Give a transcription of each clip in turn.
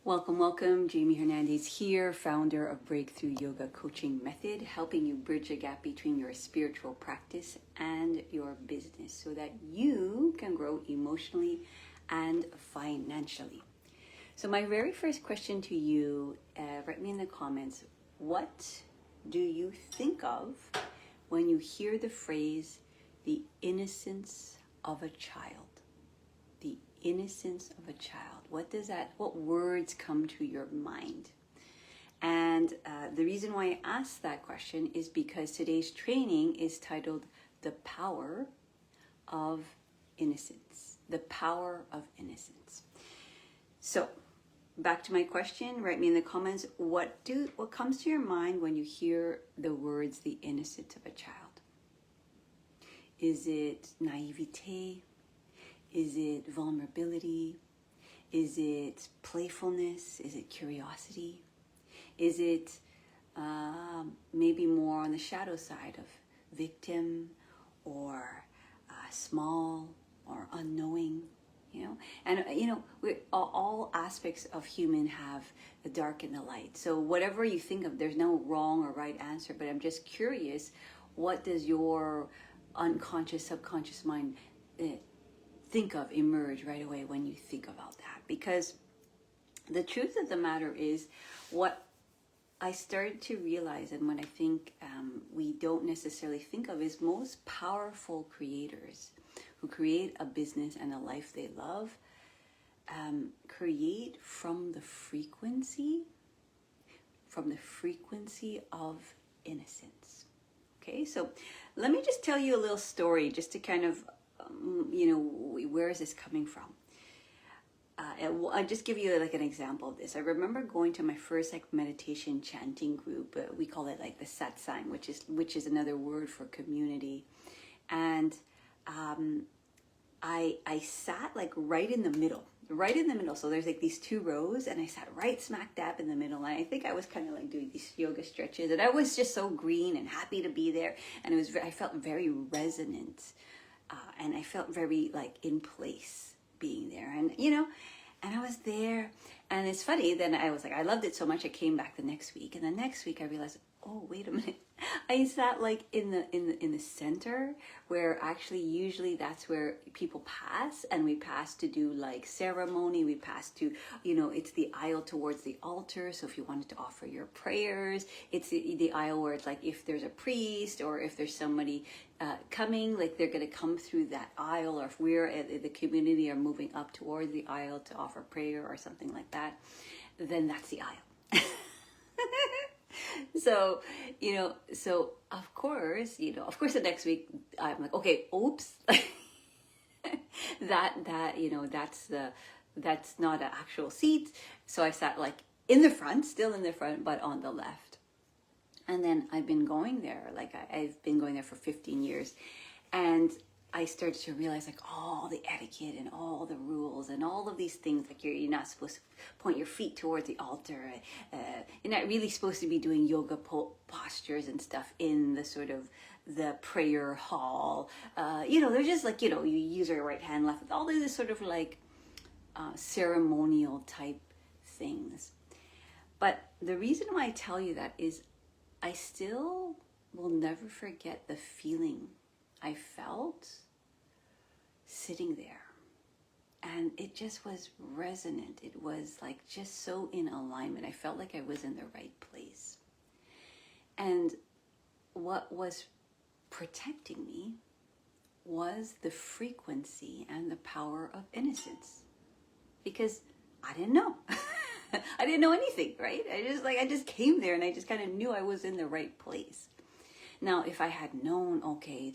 Welcome, welcome. Jamie Hernandez here, founder of Breakthrough Yoga Coaching Method, helping you bridge the gap between your spiritual practice and your business so that you can grow emotionally and financially. So my very first question to you, write me in the comments, what do you think of when you hear the phrase, the innocence of a child? The innocence of a child. What words come to your mind? And the reason why I asked that question is because today's training is titled The Power of Innocence. The Power of Innocence. So, back to my question, write me in the comments, what comes to your mind when you hear the words the innocence of a child? Is it naivete? Is it vulnerability? Is it playfulness? Is it curiosity? Is it maybe more on the shadow side of victim or small or unknowing? And all aspects of human have the dark and the light. So whatever you think of, there's no wrong or right answer, but I'm just curious, what does your unconscious, subconscious mind think of, emerge right away when you think about that? Because the truth of the matter is, what I started to realize, and what I think we don't necessarily think of, is most powerful creators who create a business and a life they love create from the frequency of innocence. Okay, so let me just tell you a little story just to kind of where is this coming from? I'll just give you like an example of this. I remember going to my first meditation chanting group. We call it like the Satsang, which is another word for community. And I sat like right in the middle. So there's like these two rows, and I sat right smack dab in the middle. And I think I was kind of like doing these yoga stretches, and I was just so green and happy to be there. And I felt very resonant. And I felt very like in place being there, and and I was there, and it's funny. Then I was like, I loved it so much. I came back the next week, and the next week I realized, oh wait a minute, I sat like in the center, where actually usually that's where people pass, and we pass to do like ceremony. We pass to it's the aisle towards the altar. So if you wanted to offer your prayers, it's the aisle where it's like if there's a priest or if there's somebody coming, like they're going to come through that aisle, or if we're the community are moving up towards the aisle to offer prayer or something like that, then that's the aisle. So, so of course the next week I'm like, okay, oops, that's not an actual seat. So I sat like still in the front, but on the left. And then I've been going there, I've been going there for 15 years. And I started to realize like all the etiquette and all the rules and all of these things, like you're not supposed to point your feet towards the altar. You're not really supposed to be doing yoga postures and stuff in the sort of the prayer hall. They're just like, you use your right hand, left, all these sort of like ceremonial type things. But the reason why I tell you that is I still will never forget the feeling I felt sitting there. And it just was resonant. It was like just so in alignment. I felt like I was in the right place. And what was protecting me was the frequency and the power of innocence. Because I didn't know. I didn't know anything, right? I just came there, and I just kind of knew I was in the right place. Now, if I had known, okay,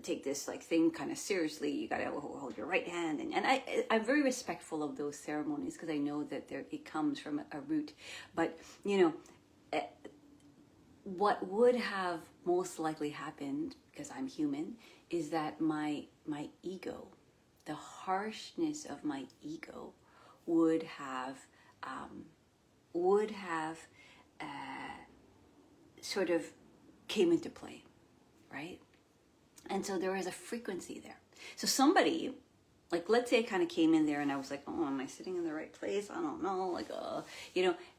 take this like thing kind of seriously, you got to hold your right hand. And I'm very respectful of those ceremonies because I know that it comes from a root. But, what would have most likely happened, because I'm human, is that my ego, the harshness of my ego would have sort of came into play, right? And so there was a frequency there. So somebody Like, let's say I kind of came in there and I was like, oh, am I sitting in the right place? I don't know. Like,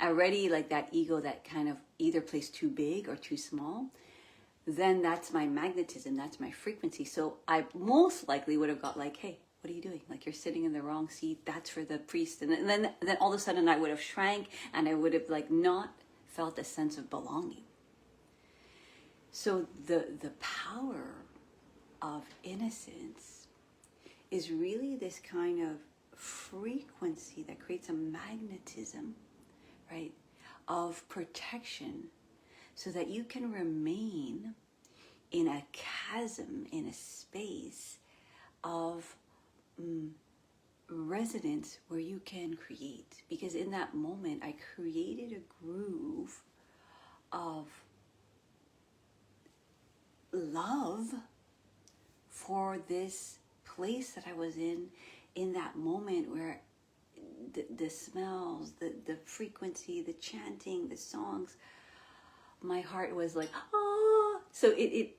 already like that ego that kind of either plays too big or too small, then that's my magnetism, that's my frequency. So I most likely would have got like, hey, what are you doing? Like, you're sitting in the wrong seat. That's for the priest. And then all of a sudden I would have shrank and I would have like not felt a sense of belonging. So the power of innocence is really this kind of frequency that creates a magnetism, right, of protection, so that you can remain in a chasm, in a space of residence where you can create. Because in that moment, I created a groove of love for this place that I was in that moment, where the smells, the frequency, the chanting, the songs, my heart was like, oh. So it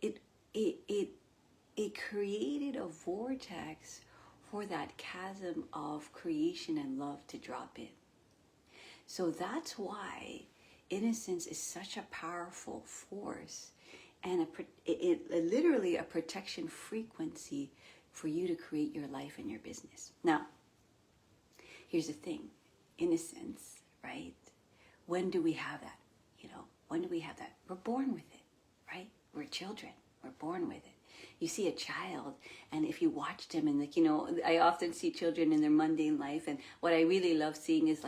created a vortex for that chasm of creation and love to drop in. So that's why innocence is such a powerful force, and literally a protection frequency for you to create your life and your business. Now, here's the thing. Innocence, right? When do we have that? When do we have that? We're born with it, right? We're children. We're born with it. You see a child, and if you watch them, and I often see children in their mundane life, and what I really love seeing is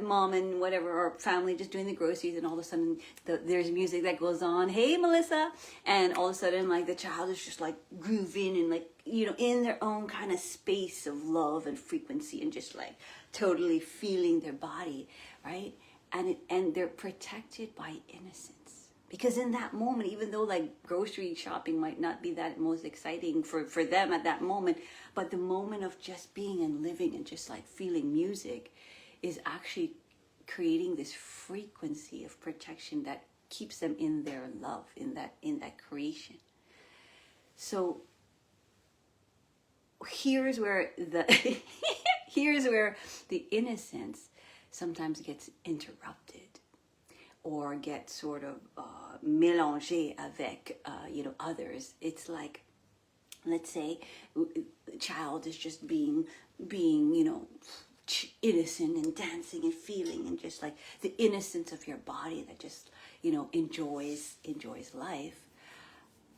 mom and whatever, or family just doing the groceries, and all of a sudden there's music that goes on, hey Melissa, and all of a sudden like the child is just like grooving and like, in their own kind of space of love and frequency, and just like totally feeling their body, right? And they're protected by innocence. Because in that moment, even though like grocery shopping might not be that most exciting for them at that moment, but the moment of just being and living and just like feeling music is actually creating this frequency of protection that keeps them in their love, in that creation. So here's where the innocence sometimes gets interrupted, or get sort of mélangé avec, others. It's like, let's say, the child is just being, innocent and dancing and feeling, and just like the innocence of your body that just, enjoys life.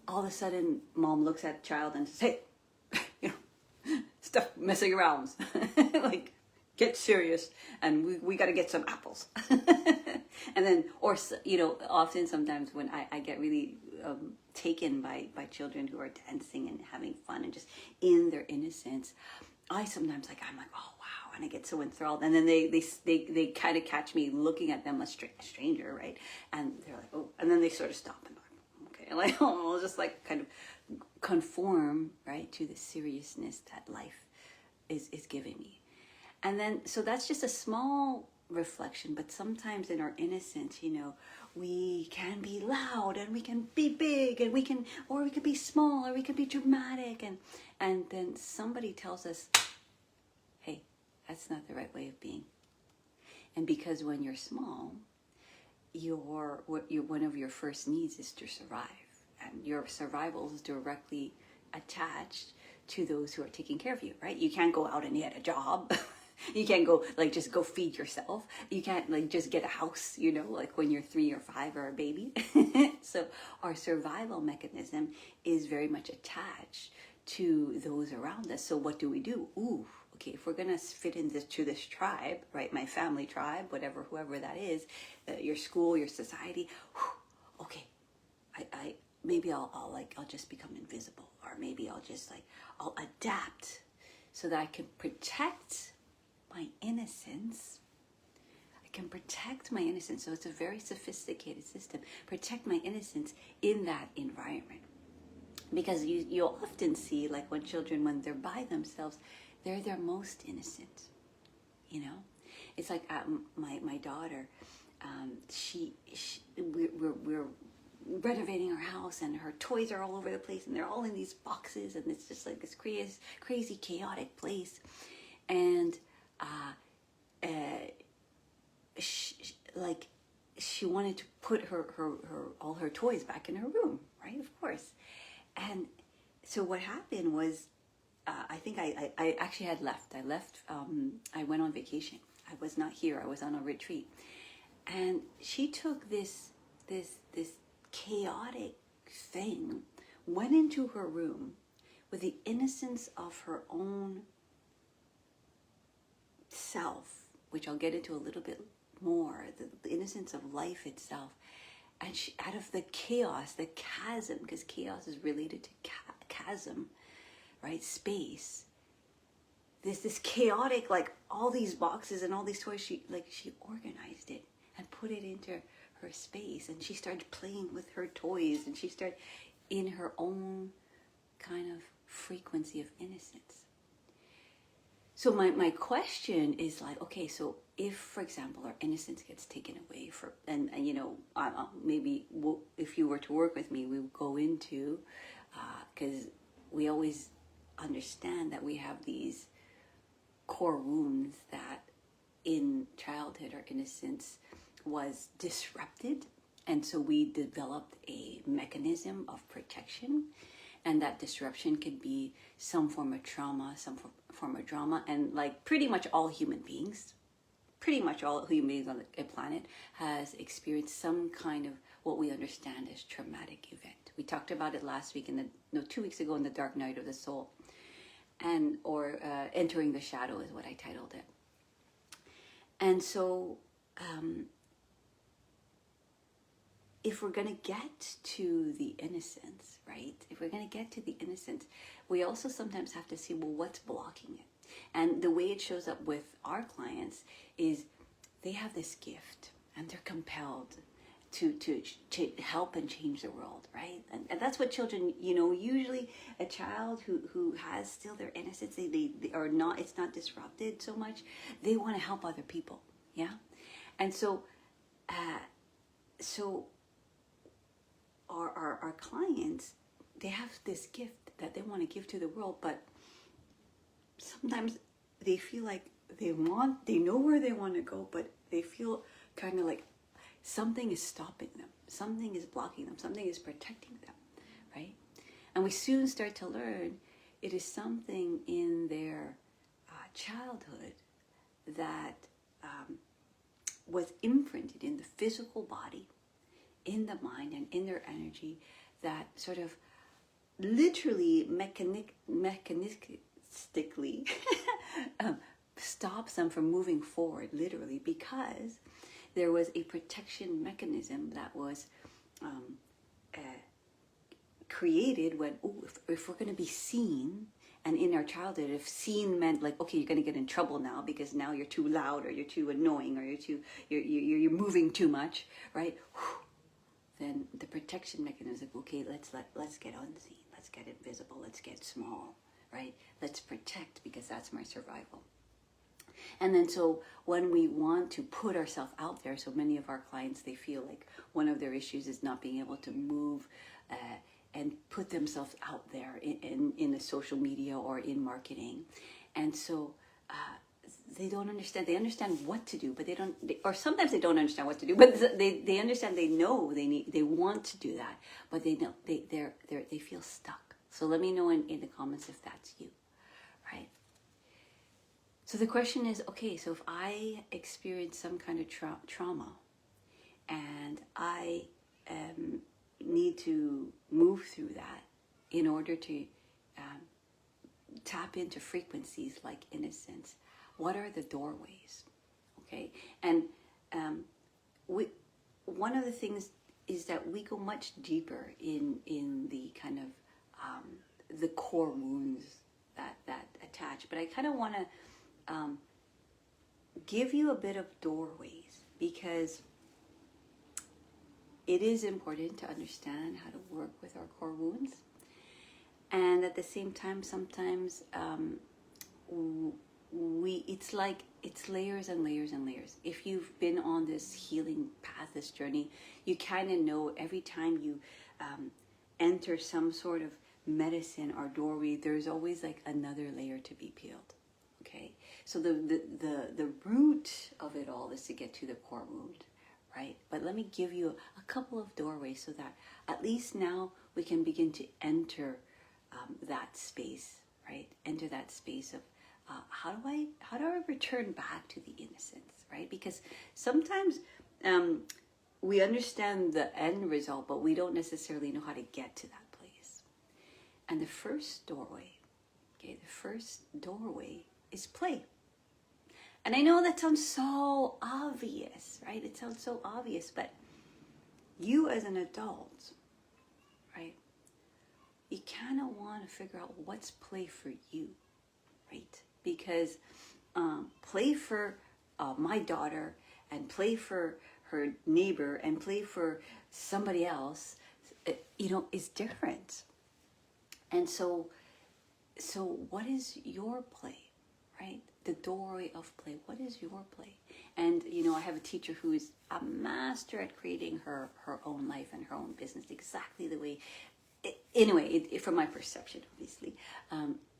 All of a sudden, mom looks at the child and says, hey, stop messing around. Like, get serious, and we got to get some apples. And then, or, often sometimes when I get really taken by children who are dancing and having fun and just in their innocence, I'm like, oh wow, and I get so enthralled. And then they kind of catch me looking at them, a stranger, right? And they're like, oh, and then they sort of stop and like, okay, and like, I'll just like kind of conform, right, to the seriousness that life is giving me. And then, so that's just a small reflection, but sometimes in our innocence, we can be loud, and we can be big, and we can be small, or we can be dramatic, and then somebody tells us, hey, that's not the right way of being. And because when you're small, one of your first needs is to survive, and your survival is directly attached to those who are taking care of you, right? You can't go out and get a job. You can't go just go feed yourself. You can't just get a house, like when you're 3 or 5 or a baby. So our survival mechanism is very much attached to those around us. So what do we do? Ooh, okay, if we're gonna fit in to this tribe, right? My family tribe, whoever that is, your school, your society. Whew, okay, maybe I'll just become invisible, or maybe I'll adapt so that I can protect my innocence. I can protect my innocence. So it's a very sophisticated system. Protect my innocence in that environment. Because you'll often see, like when children, when they're by themselves, they're their most innocent. It's like my daughter. We're renovating her house, and her toys are all over the place, and they're all in these boxes, and it's just like this crazy chaotic place. And she wanted to put all her toys back in her room, right? Of course. And so what happened was, I think I actually had left. I went on vacation. I was not here. I was on a retreat. And she took this chaotic thing, went into her room with the innocence of her own self, which I'll get into a little bit more, the innocence of life itself. And she, out of the chaos, the chasm, because chaos is related to chasm, right? Space. There's this chaotic, like all these boxes and all these toys, she organized it and put it into her space, and she started playing with her toys, and she started in her own kind of frequency of innocence. So my question is like, okay, so if, for example, our innocence gets taken away and maybe if you were to work with me, we would go into, because we always understand that we have these core wounds that in childhood our innocence was disrupted, and so we developed a mechanism of protection, and that disruption could be some form of trauma, some form of drama, and like pretty much all human beings on the planet has experienced some kind of what we understand as traumatic event. We talked about it last week 2 weeks ago in the Dark Night of the Soul, or Entering the Shadow is what I titled it. And so if we're going to get to the innocence, right? If we're going to get to the innocence, we also sometimes have to see, well, what's blocking it? And the way it shows up with our clients is they have this gift and they're compelled to help and change the world, right? And that's what children, usually a child who has still their innocence, they are not, it's not disrupted so much, they want to help other people, yeah? And so our clients, they have this gift that they want to give to the world, but sometimes they feel like they know where they want to go, but they feel kind of like something is stopping them, something is blocking them, something is protecting them, right? And we soon start to learn it is something in their childhood that was imprinted in the physical body, in the mind, and in their energy, that sort of literally mechanistically stops them from moving forward, literally, because there was a protection mechanism that was created when, if we're going to be seen. And in our childhood, if seen meant like, okay, you're going to get in trouble now because now you're too loud, or you're too annoying, or you're moving too much, right? Then the protection mechanism, okay, let's get unseen, let's get invisible, let's get small, right? Let's protect, because that's my survival. And then so when we want to put ourselves out there, so many of our clients, they feel like one of their issues is not being able to move and put themselves out there in the social media or in marketing. And so they don't understand. They understand what to do, but they don't, or sometimes they don't understand what to do, but they understand, they know they want to do that, but they know they feel stuck. So let me know in the comments if that's you, right? So the question is, okay, so if I experience some kind of trauma and I need to move through that in order to tap into frequencies like innocence, what are the doorways? Okay, and one of the things is that we go much deeper in the kind of the core wounds that attach. But I kind of want to give you a bit of doorways, because it is important to understand how to work with our core wounds. And at the same time, sometimes it's layers and layers and layers. If you've been on this healing path, this journey, you kind of know every time you enter some sort of medicine or doorway, there's always like another layer to be peeled. Okay, so the root of it all is to get to the core wound, right? But let me give you a couple of doorways so that at least now we can begin to enter that space, right? Enter that space of how do I return back to the innocence, right? Because sometimes we understand the end result, but we don't necessarily know how to get to that place. And the first doorway is play. And I know that sounds so obvious, right? It sounds so obvious, but you as an adult, right? You kind of want to figure out what's play for you, right? Because play for my daughter and play for her neighbor and play for somebody else, is different. And so what is your play, right? The doorway of play. What is your play? And, I have a teacher who is a master at creating her own life and her own business exactly the way, from my perception, obviously,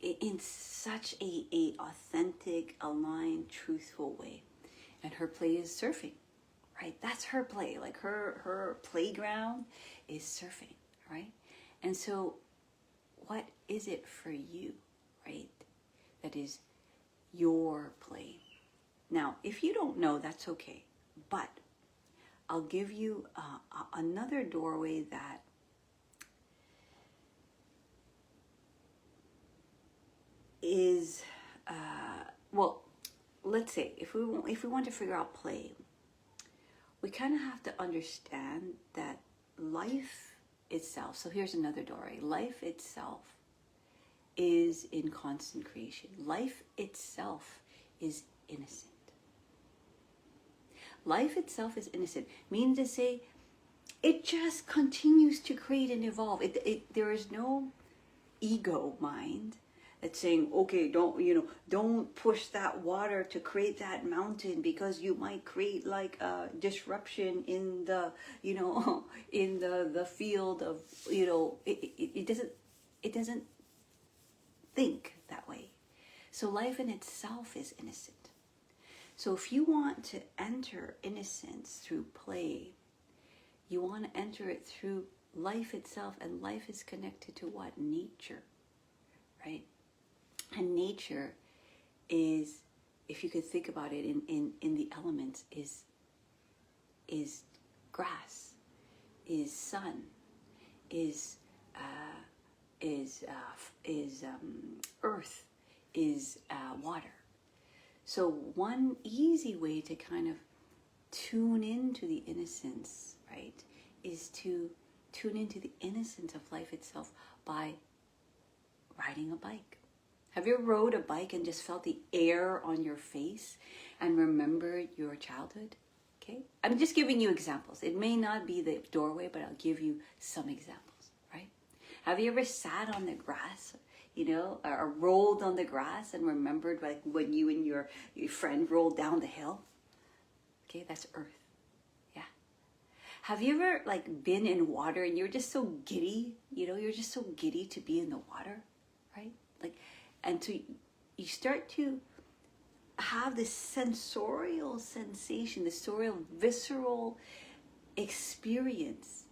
in such a authentic, aligned, truthful way. And her play is surfing, right? That's her play. Like her playground is surfing, right? And so what is it for you, right? That is your play. Now, if you don't know, that's okay. But I'll give you another doorway that is, let's say if we want to figure out play, we kind of have to understand that life itself. So here's another doorway. Life itself is in constant creation. Life itself is innocent. Life itself is innocent. Meaning to say, it just continues to create and evolve. There is no ego mind that's saying, okay, don't push that water to create that mountain because you might create like a disruption in the, in the field of, it doesn't think that way. So life in itself is innocent. So if you want to enter innocence through play, you want to enter it through life itself, and life is connected to what? Nature, right? And nature is, if you could think about it in the elements, is grass, is sun, is earth, is water. So one easy way to kind of tune into the innocence, right, is to tune into the innocence of life itself by riding a bike. Have you rode a bike and just felt the air on your face and remembered your childhood? Okay, I'm just giving you examples. It may not be the doorway, but I'll give you some examples, right? Have you ever sat on the grass, or rolled on the grass and remembered like when you and your friend rolled down the hill? Okay, that's earth. Yeah. Have you ever like been in water and you're just so giddy, you're just so giddy to be in the water, right? Like, and so you start to have this sensorial sensation, this sensorial, visceral experience.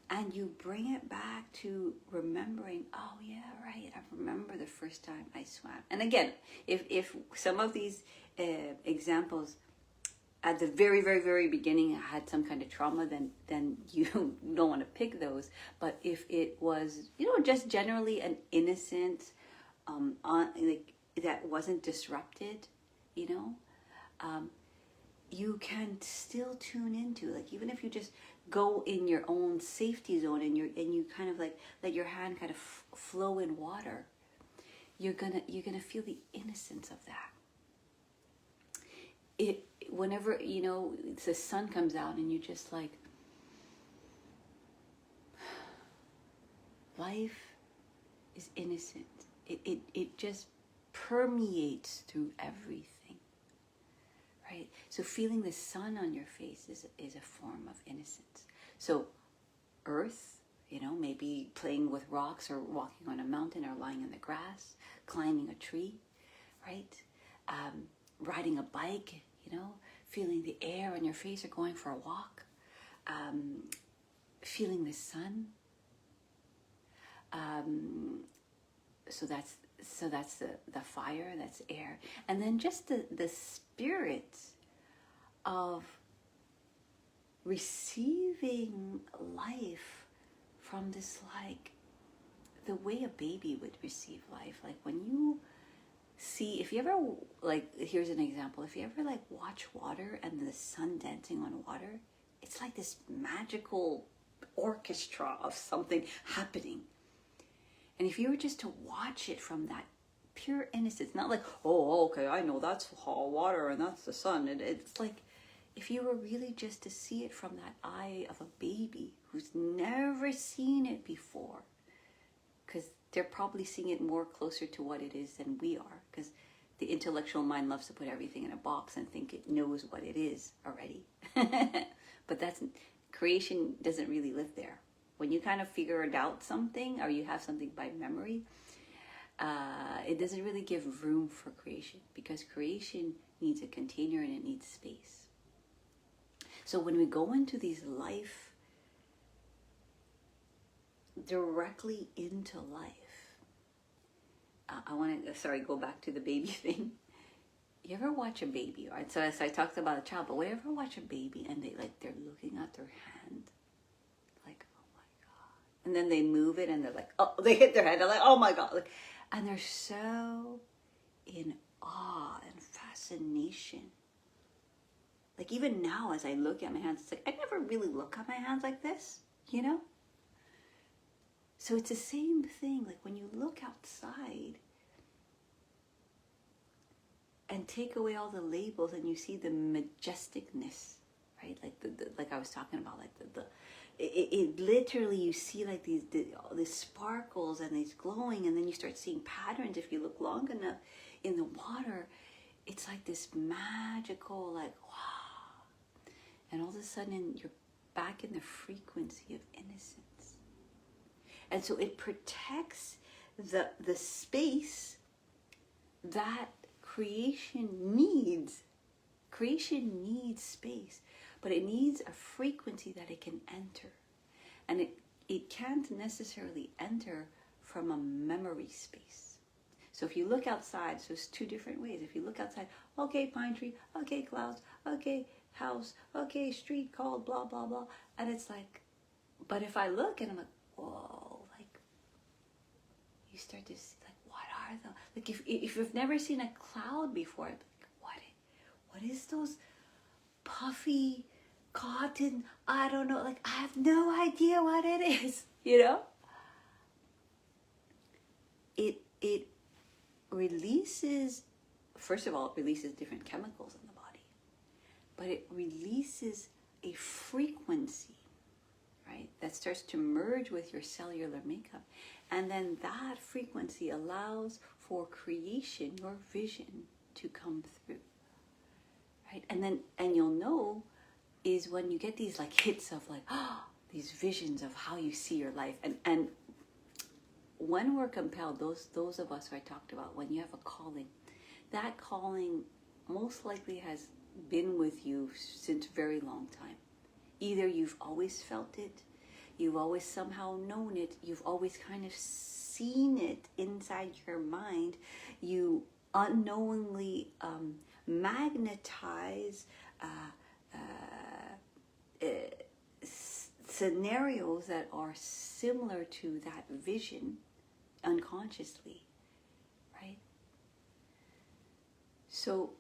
And you bring it back to remembering, oh yeah, right, I remember the first time I swam. And again, if some of these examples at the very, very, very beginning had some kind of trauma, then you don't want to pick those. But if it was, just generally an innocent, like that wasn't disrupted, you can still tune into, like, even if you just go in your own safety zone and you kind of like let your hand kind of flow in water, you're gonna feel the innocence of that. Whenever the sun comes out and you just like, life is innocent. It just permeates through everything, right? So feeling the sun on your face is a form of innocence. So earth, maybe playing with rocks or walking on a mountain or lying in the grass, climbing a tree, right? Riding a bike, feeling the air on your face or going for a walk, feeling the sun. So that's the fire, that's air. And then just the spirit of receiving life from this, like the way a baby would receive life. Like when you see, if you ever, like, here's an example. If you ever like watch water and the sun dancing on water, it's like this magical orchestra of something happening. And if you were just to watch it from that pure innocence, not like, oh, okay, I know that's water and that's the sun. It's like, if you were really just to see it from that eye of a baby who's never seen it before, because they're probably seeing it more closer to what it is than we are, because the intellectual mind loves to put everything in a box and think it knows what it is already. But creation doesn't really live there. When you kind of figure out something, or you have something by memory, it doesn't really give room for creation, because creation needs a container and it needs space. So when we go into these life, directly into life, I want to, go back to the baby thing. You ever watch a baby, right? So as I talked about a child, but whenever watch a baby and they're looking at their hand, like, oh my God. And then they move it and they're like, oh, they hit their head. They're like, oh my God. Like, and they're so in awe and fascination. Like even now as I look at my hands, it's like, I never really look at my hands like this, So it's the same thing. Like when you look outside and take away all the labels and you see the majesticness, right? Like like I was talking about, like it literally, you see like these sparkles and these glowing, and then you start seeing patterns. If you look long enough in the water, it's like this magical, like, wow. And all of a sudden you're back in the frequency of innocence. And so it protects the space that creation needs. Creation needs space, but it needs a frequency that it can enter. And it can't necessarily enter from a memory space. So if you look outside, so it's two different ways. If you look outside, okay, pine tree, okay, clouds, okay, house, okay, street called blah, blah, blah. And it's like, but if I look and I'm like, whoa, like, you start to see, like, what are those? Like, if you've never seen a cloud before, like, what is those puffy cotton? I don't know. Like, I have no idea what it is, It releases, first of all, it releases different chemicals in the body, but it releases a frequency, right, that starts to merge with your cellular makeup. And then that frequency allows for creation, your vision, to come through, right? And you'll know is when you get these like hits of like, these visions of how you see your life. And when we're compelled, those of us who I talked about, when you have a calling, that calling most likely has been with you since a very long time. Either you've always felt it, you've always somehow known it, you've always kind of seen it inside your mind, you unknowingly magnetize scenarios that are similar to that vision unconsciously, right? So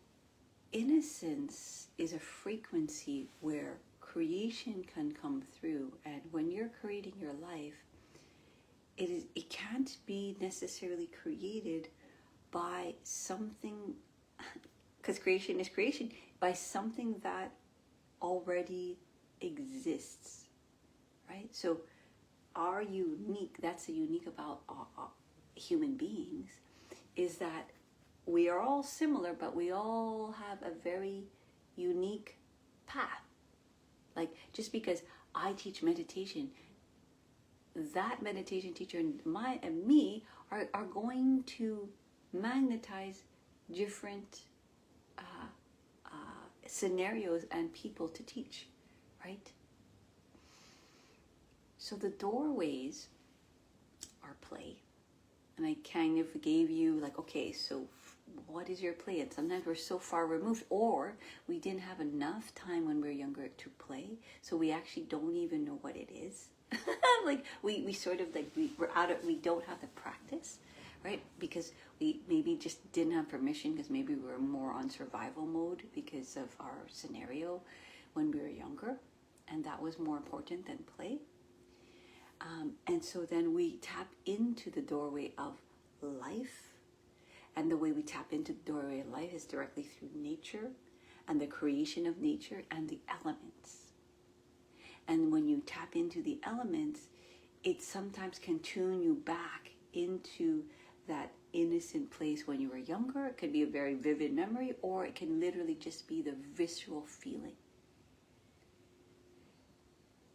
innocence is a frequency where creation can come through, and when you're creating your life, it can't be necessarily created by something, because creation is creation, by something that already exists, right? So our unique, that's the unique about human beings, is that we are all similar, but we all have a very unique path. Like, just because I teach meditation, that meditation teacher and me are going to magnetize different scenarios and people to teach, right? So the doorways are play. And I kind of gave you like, okay, so what is your play? And sometimes we're so far removed, or we didn't have enough time when we were younger to play, so we actually don't even know what it is. Like we sort of like we don't have the practice, right? Because we maybe just didn't have permission, because maybe we were more on survival mode because of our scenario when we were younger, and that was more important than play. And so then we tap into the doorway of life. And the way we tap into the doorway of life is directly through nature and the creation of nature and the elements. And when you tap into the elements, it sometimes can tune you back into that innocent place when you were younger. It could be a very vivid memory, or it can literally just be the visceral feeling.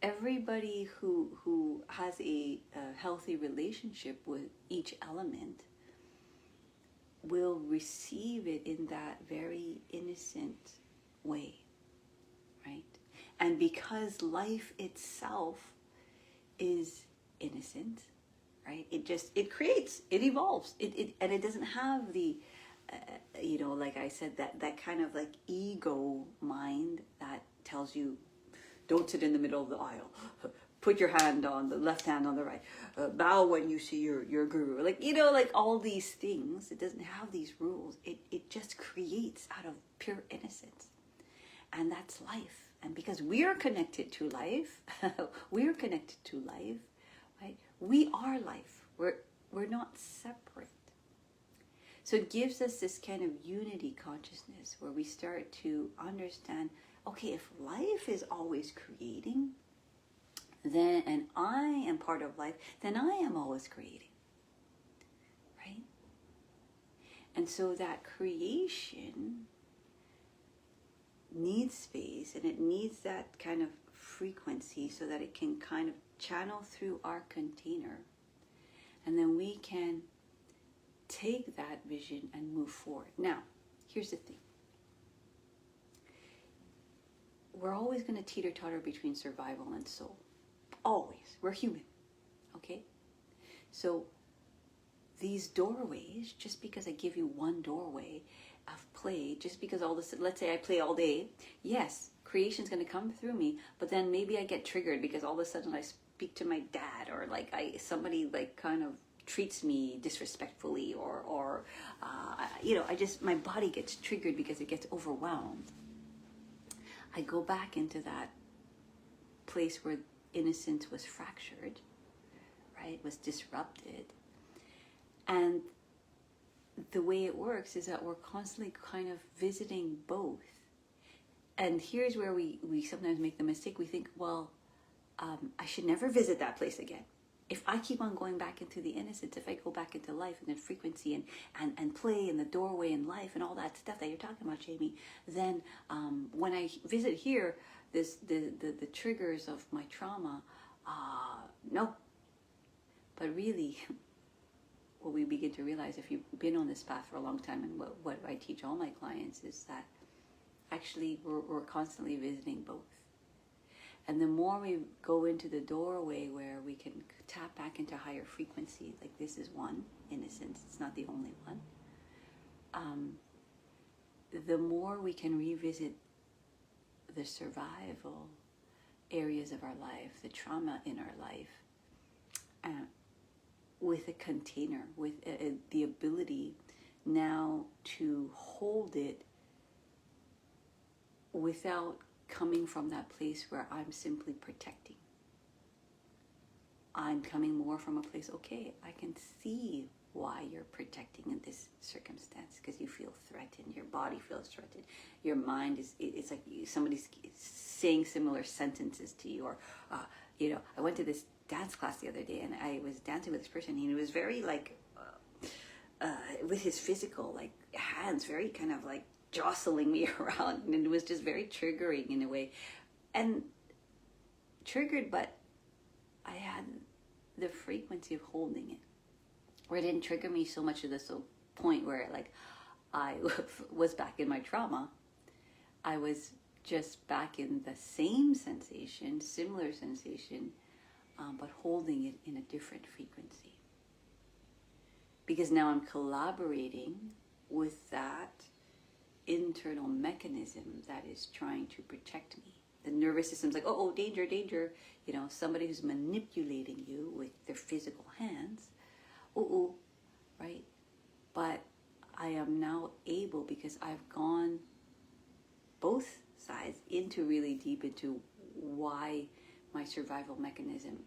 Everybody who has a healthy relationship with each element will receive it in that very innocent way, right? And because life itself is innocent, right? It creates, it evolves, and it doesn't have the, like I said, that kind of like ego mind that tells you, don't sit in the middle of the aisle. Put your hand on the left hand on the right. Bow when you see your guru. Like all these things. It doesn't have these rules. It just creates out of pure innocence. And that's life. And because we are connected to life, right? We are life. We're not separate. So it gives us this kind of unity consciousness where we start to understand, okay, if life is always creating, then, and I am part of life, then I am always creating, right? And so that creation needs space, and it needs that kind of frequency so that it can kind of channel through our container, and then we can take that vision and move forward. Now, here's the thing. We're always going to teeter-totter between survival and soul. Always. We're human. Okay? So these doorways, just because I give you one doorway of play, just because let's say I play all day, yes, creation's going to come through me, but then maybe I get triggered because all of a sudden I speak to my dad, or like somebody like kind of treats me disrespectfully, or my body gets triggered because it gets overwhelmed. I go back into that place where innocence was fractured, right? Was disrupted. And the way it works is that we're constantly kind of visiting both. And here's where we sometimes make the mistake. We think, well, I should never visit that place again. If I keep on going back into the innocence, if I go back into life and then frequency and play and the doorway and life and all that stuff that you're talking about, Jamie, then when I visit here, the triggers of my trauma, no. But really, what we begin to realize, if you've been on this path for a long time, and what I teach all my clients is that actually we're constantly visiting both. And the more we go into the doorway where we can tap back into higher frequency, like this is one, innocence, it's not the only one, the more we can revisit the survival areas of our life, the trauma in our life, with a container, with the ability now to hold it without coming from that place where I'm simply protecting. I'm coming more from a place, okay, I can see why you're protecting in this circumstance, because you feel threatened, your body feels threatened, your mind it's like somebody's saying similar sentences to you, or I went to this dance class the other day, and I was dancing with this person, and he was very like with his physical, like hands very kind of like jostling me around, and it was just very triggering in a way. And triggered, but I had the frequency of holding it, where it didn't trigger me so much to the point where like I was back in my trauma. I was just back in the same sensation, similar sensation, but holding it in a different frequency. Because now I'm collaborating with that internal mechanism that is trying to protect me. The nervous system's like, oh, danger, danger. You know, somebody who's manipulating you with their physical hands. Oh, right? But I am now able, because I've gone both sides into really deep into why my survival mechanism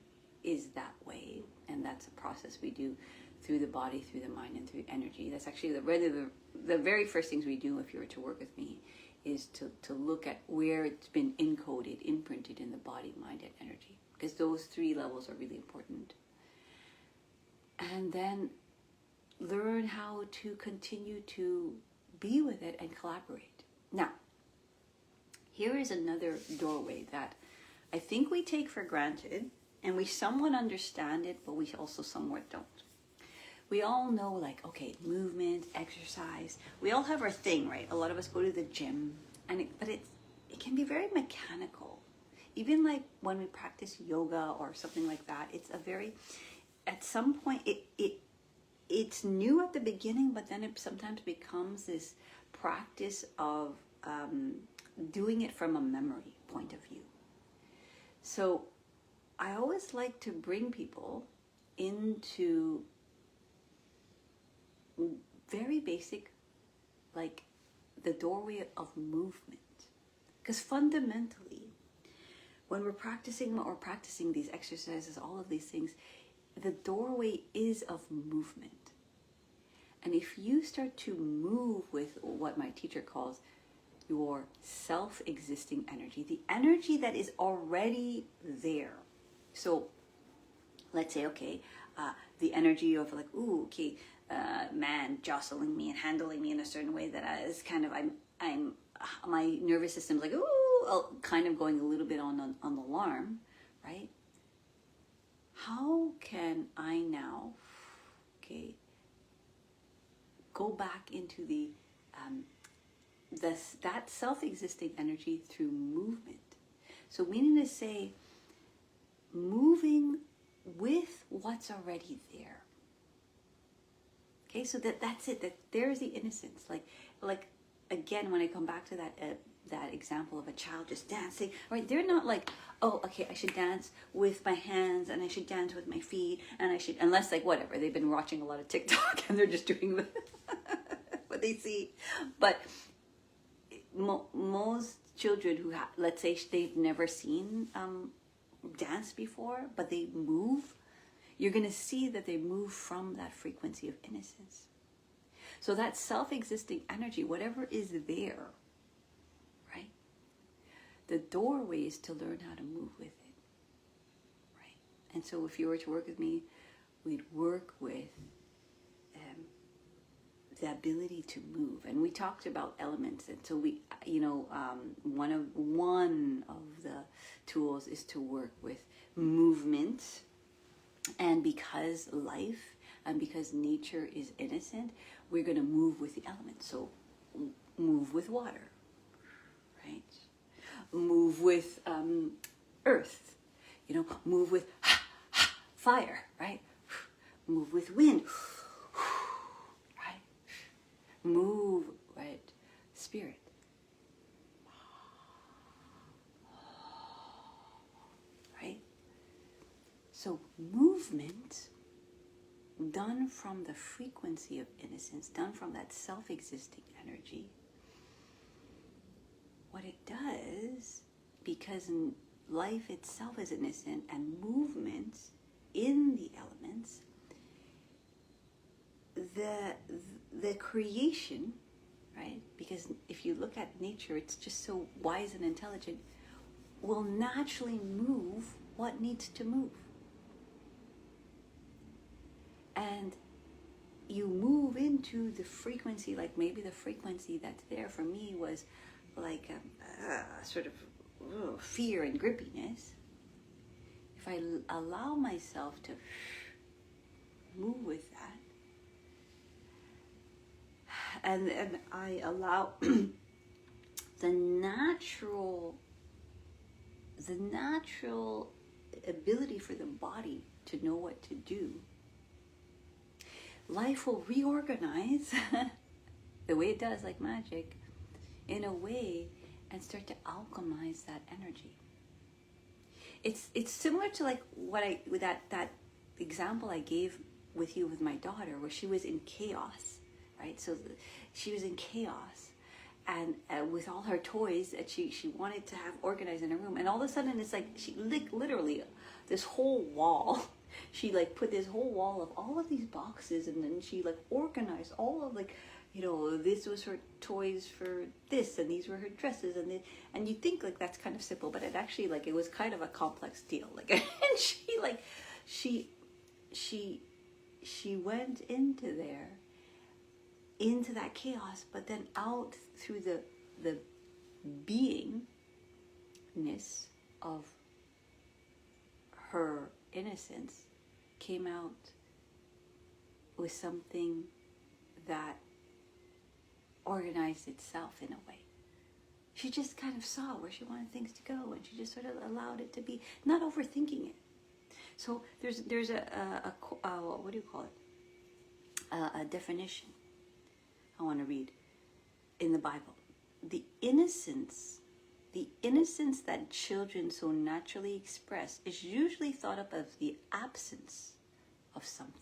is that way. And that's a process we do through the body, through the mind, and through energy. That's actually the very first things we do if you were to work with me, is to look at where it's been encoded, imprinted in the body, mind, and energy. Because those three levels are really important. And then learn how to continue to be with it and collaborate. Now, here is another doorway that I think we take for granted, and we somewhat understand it, but we also somewhat don't. We all know, like, okay, movement, exercise. We all have our thing, right? A lot of us go to the gym, but it can be very mechanical. Even like when we practice yoga or something like that, it's a very, at some point, it's new at the beginning, but then it sometimes becomes this practice of doing it from a memory point of view. So I always like to bring people into very basic, like the doorway of movement. Because fundamentally, when we're practicing these exercises, all of these things, the doorway is of movement. And if you start to move with what my teacher calls your self-existing energy, the energy that is already there. So let's say, okay, the energy of like, man jostling me and handling me in a certain way that is kind of, I'm my nervous system's like, kind of going a little bit on alarm, right? How can I now, go back into that self-existing energy through movement? So meaning to say, moving with what's already there. Okay, so that's it. That there's the innocence. Like again, when I come back to that example of a child just dancing, right? They're not like, oh, okay, I should dance with my hands and I should dance with my feet and I should, unless like whatever, they've been watching a lot of TikTok and they're just doing what they see. But most children who let's say they've never seen dance before, but they move, you're going to see that they move from that frequency of innocence. So that self-existing energy, whatever is there, right? The doorway is to learn how to move with it, right? And so if you were to work with me, we'd work with the ability to move. And we talked about elements. And so we, one of the tools is to work with movement. And because life and because nature is innocent, we're going to move with the elements. So move with water, right? Move with earth, move with fire, right? Move with wind, right? Move, right? Spirit. Right? So movement done from the frequency of innocence, done from that self-existing energy, what it does, because life itself is innocent and movement in the elements, the creation, right? Because if you look at nature, it's just so wise and intelligent, will naturally move what needs to move. And you move into the frequency, like maybe the frequency that's there for me was like a sort of fear and grippiness. If I allow myself to move with that, and I allow the natural ability for the body to know what to do, life will reorganize the way it does, like magic, in a way, and start to alchemize that energy. It's similar to like with that example I gave with you with my daughter, where she was in chaos, right? So she was in chaos, and with all her toys that she wanted to have organized in her room, and all of a sudden it's like she literally this whole wall. She like put this whole wall of all of these boxes, and then she like organized all of like, you know, this was her toys for this, and these were her dresses, and you think like that's kind of simple, but it actually like it was kind of a complex deal. Like, and she went into that chaos, but then out through the beingness of her innocence, came out with something that organized itself in a way. She just kind of saw where she wanted things to go, and she just sort of allowed it to be, not overthinking it. So there's a what do you call it? A definition I want to read in the Bible. The innocence that children so naturally express is usually thought of as the absence of something.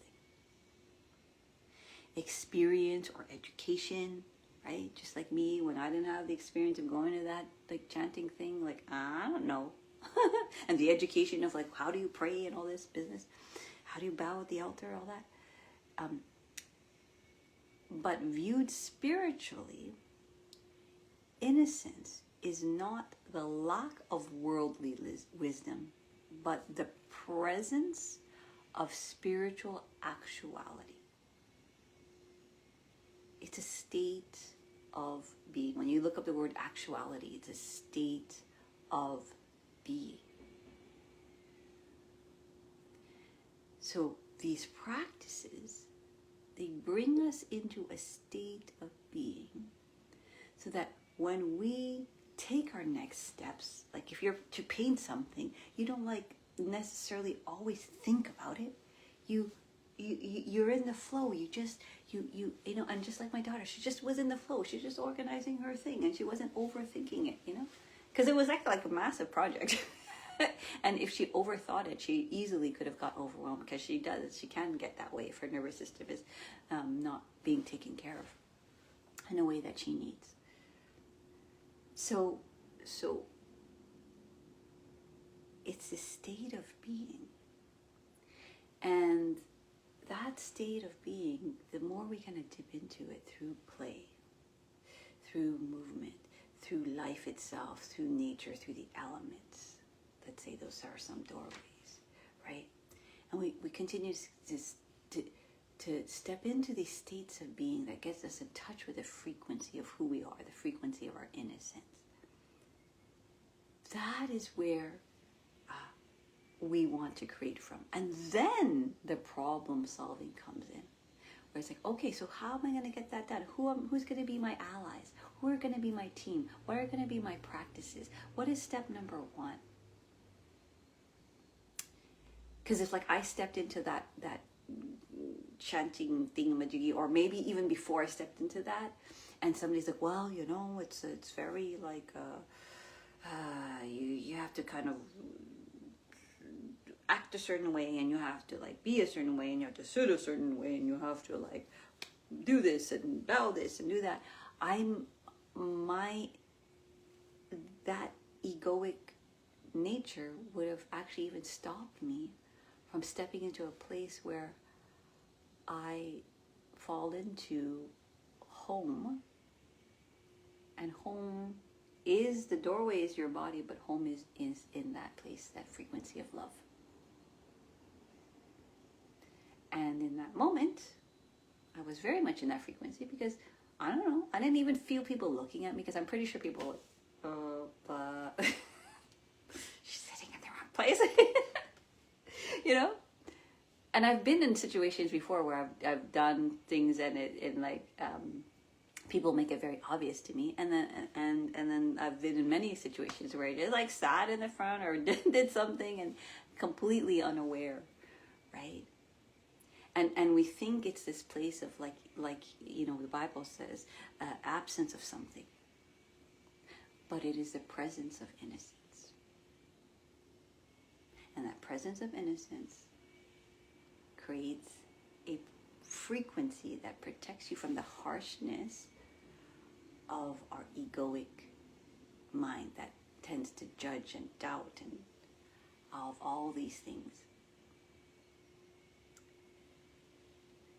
Experience or education, right? Just like me, when I didn't have the experience of going to that like chanting thing, like I don't know. And the education of like how do you pray and all this business, how do you bow at the altar, all that. But viewed spiritually, innocence is not the lack of worldly wisdom, but the presence of spiritual actuality. It's a state of being. When you look up the word actuality, it's a state of being. So these practices, they bring us into a state of being, so that when we take our next steps, like if you're to paint something, you don't like necessarily always think about it. You're in the flow. You know, and just like my daughter, she just was in the flow. She's just organizing her thing, and she wasn't overthinking it, you know, because it was like a massive project. And if she overthought it, she easily could have got overwhelmed, because she can get that way if her nervous system is not being taken care of in a way that she needs. So it's a state of being. And that state of being, the more we kind of dip into it through play, through movement, through life itself, through nature, through the elements. Let's say those are some doorways, right? And we continue to step into these states of being that gets us in touch with the frequency of who we are, the frequency of our innocence. That is where we want to create from. And then the problem solving comes in. Where it's like, okay, so how am I going to get that done? Who's going to be my allies? Who are going to be my team? What are going to be my practices? What is step number one? Because if like I stepped into that chanting thingamajiggy, or maybe even before I stepped into that, and somebody's like, well, you know, it's very like you have to kind of act a certain way, and you have to like be a certain way, and you have to sit a certain way, and you have to like do this and bow this and do that. That egoic nature would have actually even stopped me from stepping into a place where I fall into home, and home is the doorway, is your body, but home is in that place, that frequency of love. And in that moment, I was very much in that frequency because, I don't know, I didn't even feel people looking at me because I'm pretty sure people were like, but she's sitting in the wrong place. You know? And I've been in situations before where I've done things and people make it very obvious to me, and then I've been in many situations where I just like sat in the front or did something and completely unaware, right? And we think it's this place of like the Bible says, absence of something, but it is the presence of innocence, and that presence of innocence creates a frequency that protects you from the harshness of our egoic mind that tends to judge and doubt and of all these things.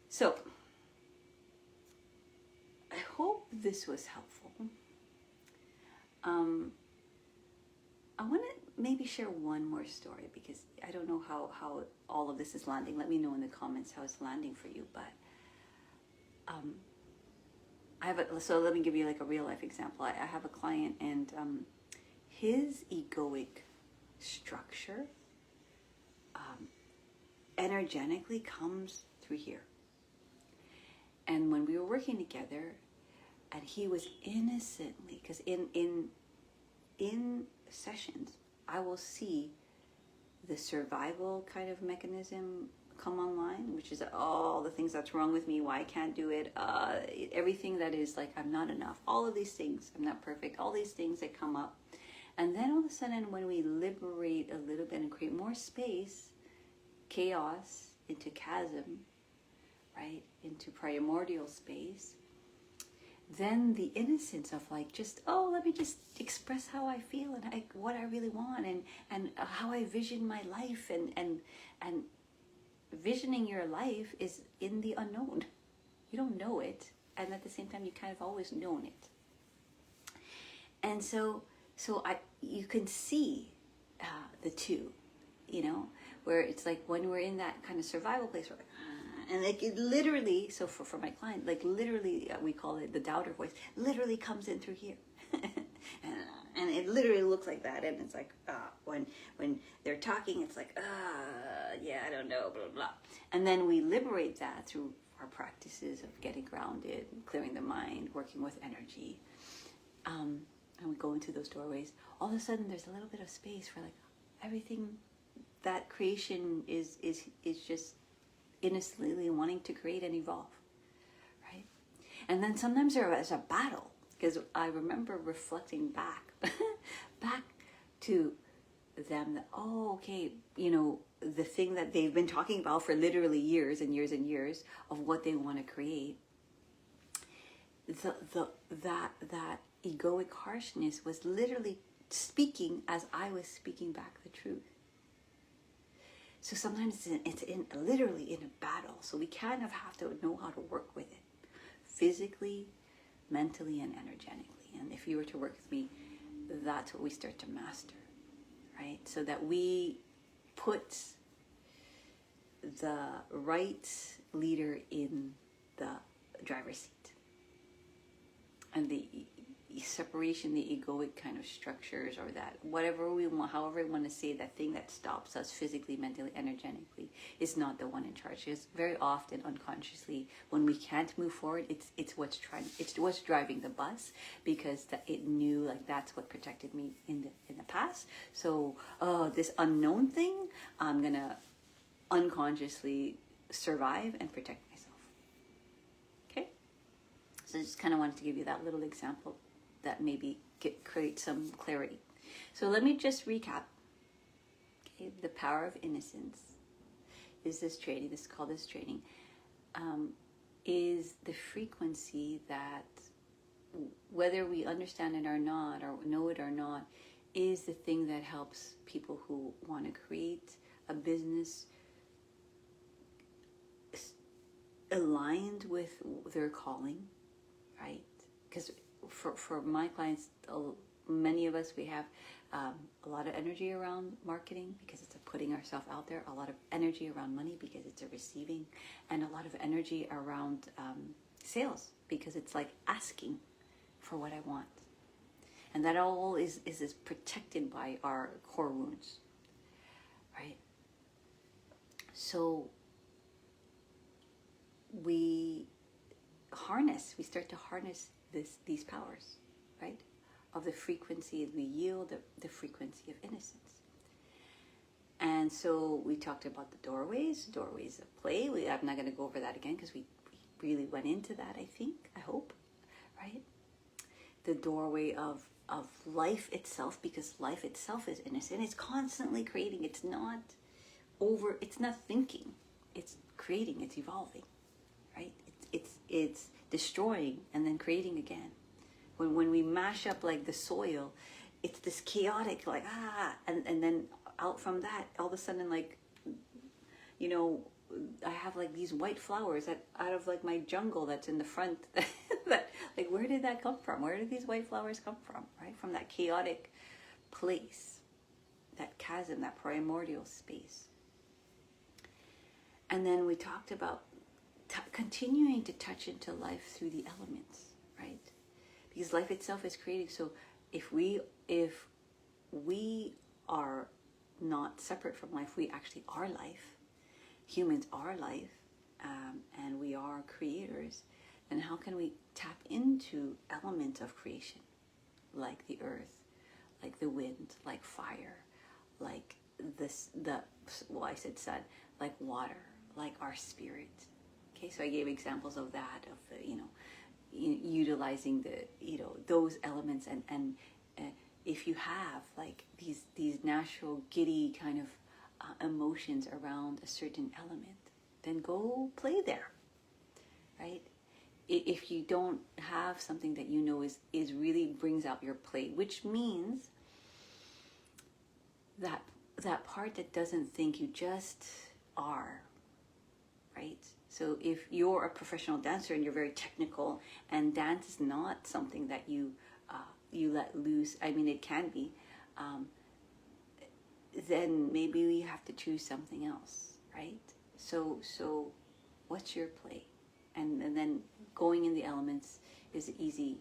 So, I hope this was helpful. I want to maybe share one more story because I don't know how all of this is landing. Let me know in the comments how it's landing for you. But so let me give you like a real life example. I have a client, and his egoic structure energetically comes through here. And when we were working together, and he was innocently, because in sessions, I will see the survival kind of mechanism come online, which is all the things that's wrong with me, why I can't do it, everything that is like I'm not enough, all of these things, I'm not perfect, all these things that come up. And then all of a sudden, when we liberate a little bit and create more space, chaos into chasm, right, into primordial space, then the innocence of like just, let me just express how I feel and what I really want and how I vision my life, and visioning your life is in the unknown. You don't know it, and at the same time you kind of always known it. And so you can see the two, where it's like when we're in that kind of survival place, we're like, and like it literally, so for my client, like literally, we call it the doubter voice, literally comes in through here. And it literally looks like that. And it's like, when they're talking, it's like, yeah, I don't know, blah, blah. And then we liberate that through our practices of getting grounded, clearing the mind, working with energy. And we go into those doorways. All of a sudden, there's a little bit of space for like everything that creation is just innocently wanting to create and evolve, right? And then sometimes there is a battle, because I remember reflecting back to them that, the thing that they've been talking about for literally years and years and years of what they want to create, that egoic harshness was literally speaking as I was speaking back the truth. So sometimes it's literally in a battle. So we kind of have to know how to work with it, physically, mentally, and energetically. And if you were to work with me, that's what we start to master, right? So that we put the right leader in the driver's seat. And the separation, the egoic kind of structures, or that whatever we want, however we want to say, that thing that stops us physically, mentally, energetically, is not the one in charge. Because very often, unconsciously, when we can't move forward, it's what's driving the bus, because it knew like that's what protected me in the past. So this unknown thing, I'm gonna unconsciously survive and protect myself. Okay, so I just kind of wanted to give you that little example that maybe create some clarity. So let me just recap. Okay, the Power of Innocence is this training. This is called this training. Is the frequency that, whether we understand it or not, or know it or not, is the thing that helps people who want to create a business aligned with their calling, right? Because for my clients, many of us, we have a lot of energy around marketing because it's a putting ourselves out there, a lot of energy around money because it's a receiving, and a lot of energy around sales because it's like asking for what I want. And that all is protected by our core wounds, right? So we start to harness these powers, right? Of the frequency, we yield the frequency of innocence. And so we talked about the doorways of play. I'm not going to go over that again because we really went into that, I hope, right? The doorway of life itself, because life itself is innocent. It's constantly creating. It's not thinking. It's creating, it's evolving, right? It's destroying and then creating again. When we mash up like the soil, it's this chaotic, like, and then out from that, all of a sudden, like, you know, I have like these white flowers that out of like my jungle that's in the front, that, like, where did that come from? Where did these white flowers come from, right? From that chaotic place, that chasm, that primordial space. And then we talked about continuing to touch into life through the elements, right? Because life itself is creating. So if we are not separate from life, we actually are life. Humans are life, and we are creators. And how can we tap into elements of creation, like the earth, like the wind, like fire, like I said sun, like water, like our spirit. Okay, so I gave examples of that, of the, utilizing the, those elements, and if you have like these natural giddy kind of emotions around a certain element, then go play there, right? If you don't have something that is really brings out your play, which means that part that doesn't think, you just are, right? So if you're a professional dancer and you're very technical, and dance is not something that you let loose, I mean, it can be, then maybe we have to choose something else, right? So what's your play? And then going in the elements is an easy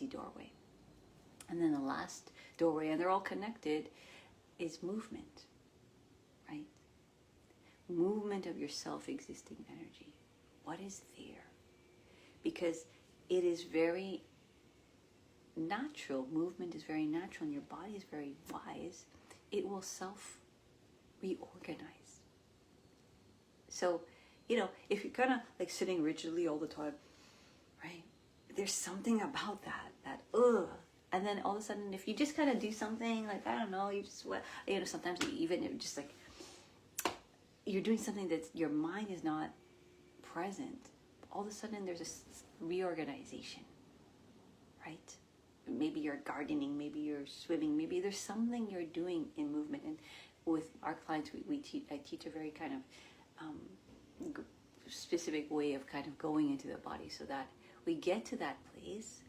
doorway. And then the last doorway, and they're all connected, is movement, right? Movement of your self-existing energy. What is there? Because it is very natural. Movement is very natural, and your body is very wise. It will self-reorganize. So, if you're kind of like sitting rigidly all the time, right? There's something about that and then all of a sudden, if you just kind of do something, like, I don't know, you just, sometimes even just like, you're doing something that your mind is not present, all of a sudden there's a reorganization, right? Maybe you're gardening, maybe you're swimming, maybe there's something you're doing in movement. And with our clients, I teach a very kind of specific way of kind of going into the body, so that we get to that place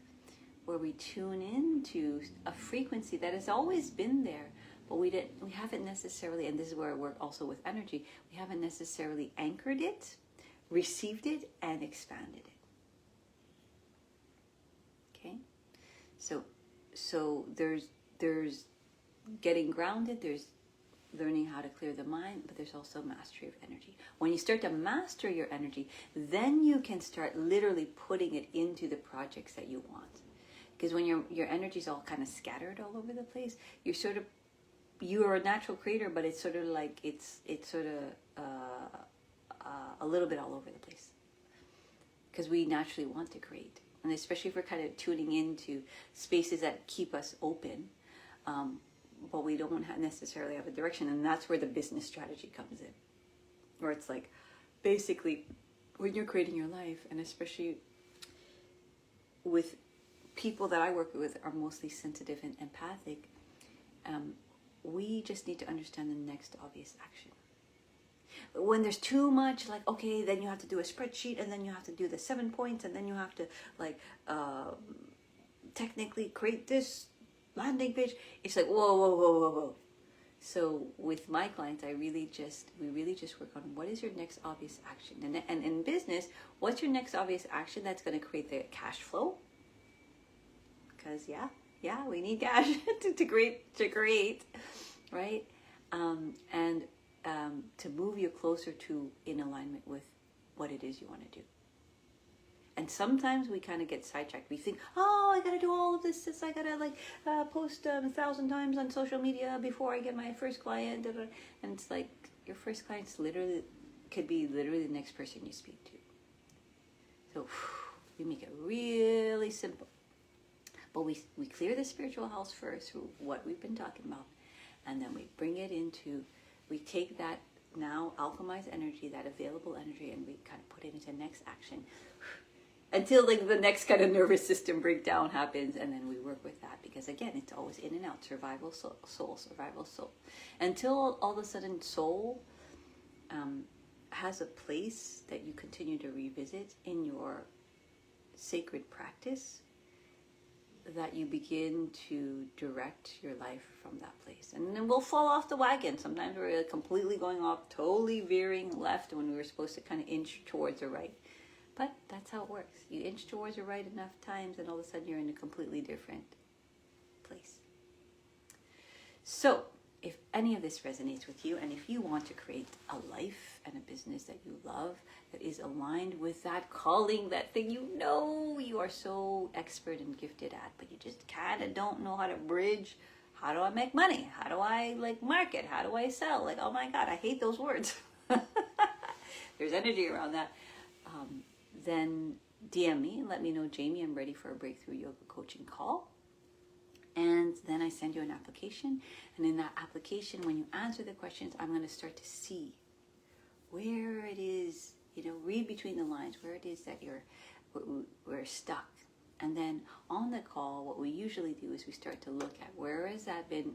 where we tune into a frequency that has always been there, but we haven't necessarily, and this is where I work also with energy, we haven't necessarily anchored it, received it, and expanded it. Okay? So there's getting grounded, there's learning how to clear the mind, but there's also mastery of energy. When you start to master your energy, then you can start literally putting it into the projects that you want. Because when your energy is all kind of scattered all over the place, you are a natural creator, but it's sort of like it's sort of a little bit all over the place. Because we naturally want to create, and especially if we're kind of tuning into spaces that keep us open, but we don't necessarily have a direction, and that's where the business strategy comes in, where it's like, basically, when you're creating your life, and especially with people that I work with are mostly sensitive and empathic, we just need to understand the next obvious action. When there's too much, like, okay, then you have to do a spreadsheet, and then you have to do the 7 points, and then you have to, like, technically create this landing page. It's like, whoa, whoa, whoa, whoa, whoa. So with my clients, we really just work on what is your next obvious action. And in business, what's your next obvious action that's going to create the cash flow? Because we need cash to create, right? And to move you closer to in alignment with what it is you want to do. And sometimes we kind of get sidetracked. We think, oh, I got to do all of this. I got to post 1,000 times on social media before I get my first client. And it's like your first client's could be literally the next person you speak to. So we make it really simple. But we clear the spiritual house first through what we've been talking about. And then we bring it into, we take that now alchemized energy, that available energy, and we kind of put it into next action. Until like the next kind of nervous system breakdown happens, and then we work with that, because again, it's always in and out, survival soul, survival soul, until all of a sudden soul has a place that you continue to revisit in your sacred practice, that you begin to direct your life from that place. And then we'll fall off the wagon. Sometimes we're completely going off, totally veering left when we were supposed to kind of inch towards the right. But that's how it works. You inch towards the right enough times, and all of a sudden you're in a completely different place. So, if any of this resonates with you, and if you want to create a life and a business that you love, that is aligned with that calling, that thing you know you are so expert and gifted at, but you just kind of don't know how to bridge. How do I make money? How do I market? How do I sell? Oh my God, I hate those words. There's energy around that. Then DM me and let me know, Jamie, I'm ready for a breakthrough yoga coaching call. And then I send you an application. And in that application, when you answer the questions, I'm going to start to see where it is, read between the lines, where it is that we're stuck. And then on the call, what we usually do is we start to look at where has that been.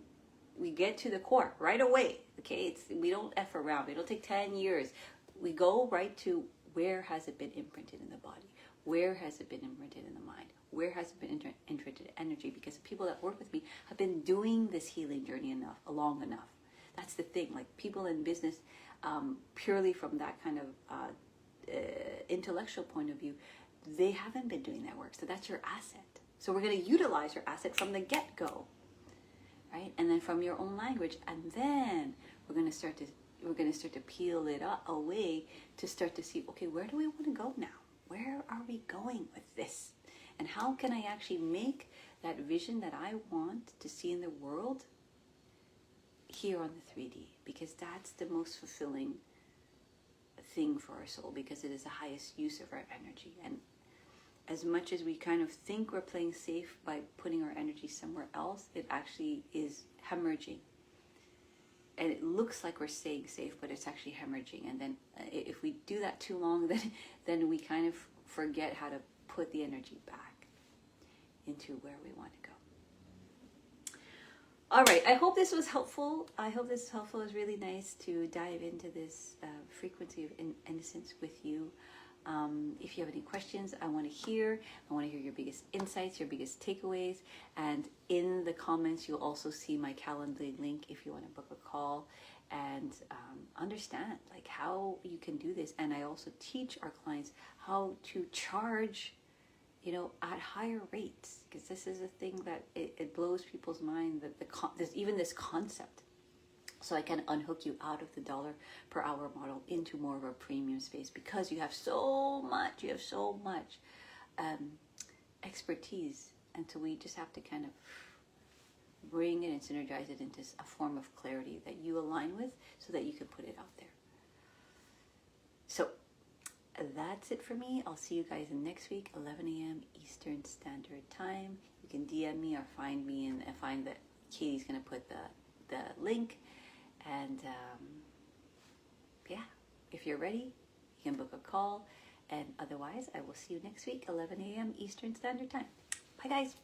We get to the core right away. Okay, we don't F around. We don't take 10 years. We go right to where has it been imprinted in the body? Where has it been imprinted in the mind? Where has it been imprinted in energy? Because the people that work with me have been doing this healing journey long enough. That's the thing. People in business, purely from that kind of intellectual point of view, they haven't been doing that work. So that's your asset. So we're going to utilize your asset from the get-go, right? And then from your own language, and then we're going to start to peel it away to start to see, okay, where do we want to go now? Where are we going with this? And how can I actually make that vision that I want to see in the world here on the 3D? Because that's the most fulfilling thing for our soul, because it is the highest use of our energy. And as much as we kind of think we're playing safe by putting our energy somewhere else, it actually is hemorrhaging. And it looks like we're staying safe, but it's actually hemorrhaging. And then if we do that too long, then we kind of forget how to put the energy back into where we want to go. All right, I hope this was helpful. I hope this is helpful. It was really nice to dive into this frequency of innocence with you. If you have any questions, I want to hear your biggest insights, your biggest takeaways. And in the comments, you'll also see my Calendly link if you want to book a call and understand how you can do this. And I also teach our clients how to charge, at higher rates, because this is a thing that it blows people's mind, that there's even this concept. So I can unhook you out of the dollar per hour model into more of a premium space, because you have so much expertise. And so we just have to kind of bring it and synergize it into a form of clarity that you align with, so that you can put it out there. So that's it for me. I'll see you guys next week, 11 a.m. Eastern Standard Time. You can DM me or find me, and find that Katie's going to put the link. And if you're ready, you can book a call. And otherwise, I will see you next week, 11 a.m. Eastern Standard Time. Bye, guys.